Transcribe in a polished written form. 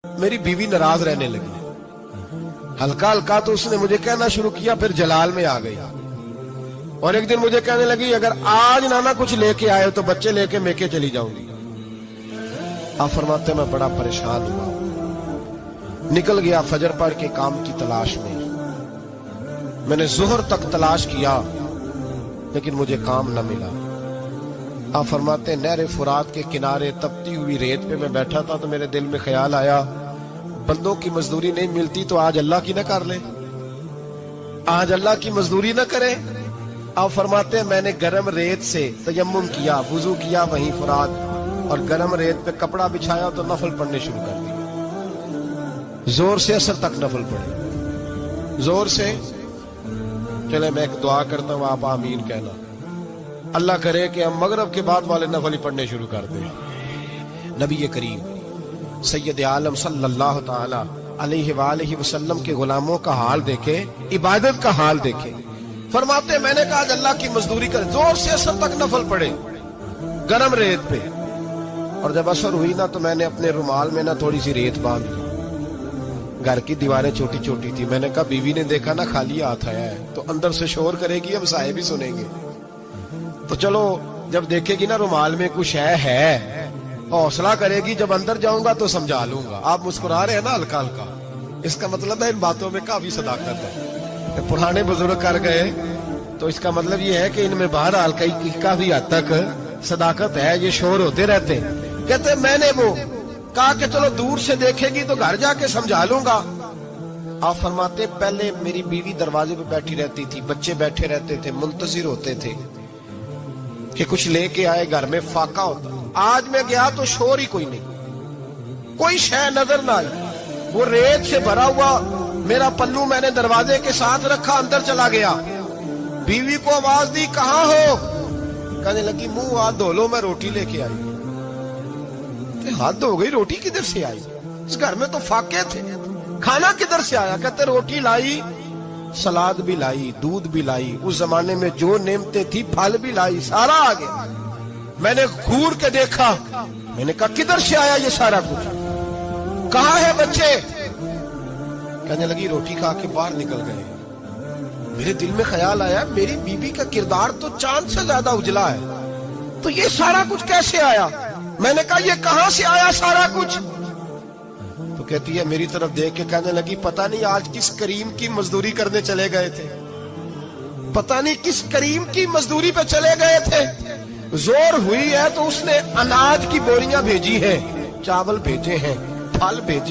मेरी बीवी नाराज रहने लगी। हल्का हल्का तो उसने मुझे कहना शुरू किया, फिर जलाल में आ गई और एक दिन मुझे कहने लगी, अगर आज नाना कुछ लेके आए तो बच्चे लेके मेके चली जाऊंगी। आप फरमाते मैं बड़ा परेशान हुआ, निकल गया फजर पढ़ के काम की तलाश में। मैंने जोहर तक तलाश किया लेकिन मुझे काम न मिला। आप फरमाते नहर फुरात के किनारे तपती हुई रेत पे मैं बैठा था तो मेरे दिल में ख्याल आया, बंदों की मजदूरी नहीं मिलती तो आज अल्लाह की ना कर ले, आज अल्लाह की मजदूरी ना करे। आप फरमाते मैंने गरम रेत से तयम्मुम किया, वुजू किया वहीं फुरात, और गरम रेत पे कपड़ा बिछाया तो नफल पढ़ने शुरू कर दिए। जोर से असर तक नफल पढ़े, जोर से। चले मैं एक दुआ करता हूं, आप आमीन कहना। अल्लाह करे कि हम मगरब के बाद वाले नफल ही पढ़ने शुरू कर दें। नबी करीम सैयद आलम सल्लल्लाहु ताला अलैहि वसल्लम के गुलामों का हाल देखे, इबादत का हाल देखे। फरमाते मैंने कहा अल्लाह की मजदूरी कर, जोर से असर तक नफल पढ़े गरम रेत पे। और जब असर हुई ना तो मैंने अपने रुमाल में ना थोड़ी सी रेत बांध ली। घर की दीवारें छोटी छोटी थी। मैंने कहा बीवी ने देखा ना खाली हाथ आया है तो अंदर से शोर करेगी, हम साए भी सुनेंगे, तो चलो जब देखेगी ना रुमाल में कुछ है हौसला करेगी, जब अंदर जाऊंगा तो समझा लूंगा। आप मुस्कुरा रहे हैं ना हल्का हल्का, इसका मतलब है इन बातों में काफी सदाकत है। पुराने बुजुर्ग कर गए तो इसका मतलब ये है कि इनमें बहरहाल काफी हद तक सदाकत है। ये शोर होते रहते। कहते मैंने वो कहा कि चलो दूर से देखेगी तो घर जाके समझा लूंगा। आप फरमाते पहले मेरी बीवी दरवाजे पे बैठी रहती थी, बच्चे बैठे रहते थे, मुंतजिर होते थे कि कुछ लेके आए, घर में फाका होता। आज मैं गया तो शोर ही कोई नहीं, कोई शय नजर ना आई। वो रेत से भरा हुआ मेरा पल्लू मैंने दरवाजे के साथ रखा, अंदर चला गया। बीवी को आवाज दी, कहाँ हो? कहने लगी मुंह हाथ धो लो, मैं रोटी लेके आई। हाथ धो गई, रोटी किधर से आई? इस घर में तो फाके थे, खाना किधर से आया? कहते रोटी लाई, सलाद भी लाई, दूध भी लाई, उस जमाने में जो नेमतें थी फल भी लाई, सारा आ गया। मैंने घूर के देखा, मैंने कहा किधर से आया ये सारा कुछ? कहाँ है बच्चे? कहने लगी रोटी खा के बाहर निकल गए। मेरे दिल में ख्याल आया, मेरी बीबी का किरदार तो चांद से ज्यादा उजला है, तो ये सारा कुछ कैसे आया? मैंने कहा ये कहां से आया सारा कुछ? तो कहती है मेरी तरफ देख के कहने लगी, पता नहीं आज किस करीम की मजदूरी करने चले गए थे, पता नहीं किस करीम की मजदूरी पे चले गए थे। जोर हुई है तो उसने अनाज की बोरियां भेजी है, चावल भेजे हैं, फल भेजे